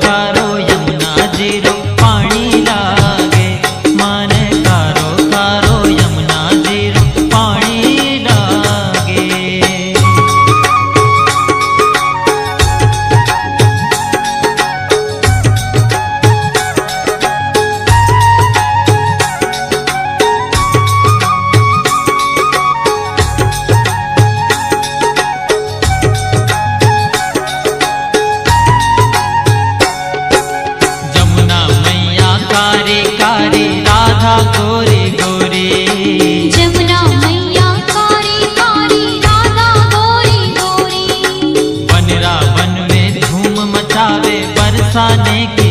कारो यमुना जी रो पानी लागे, मन कारो कारो यमुना जी रो पानी लागे। गोरी गोरी जमुना मैया कारी कारी राधा गोरी गोरी। बनरा वन में धूम मचावे बरसाने की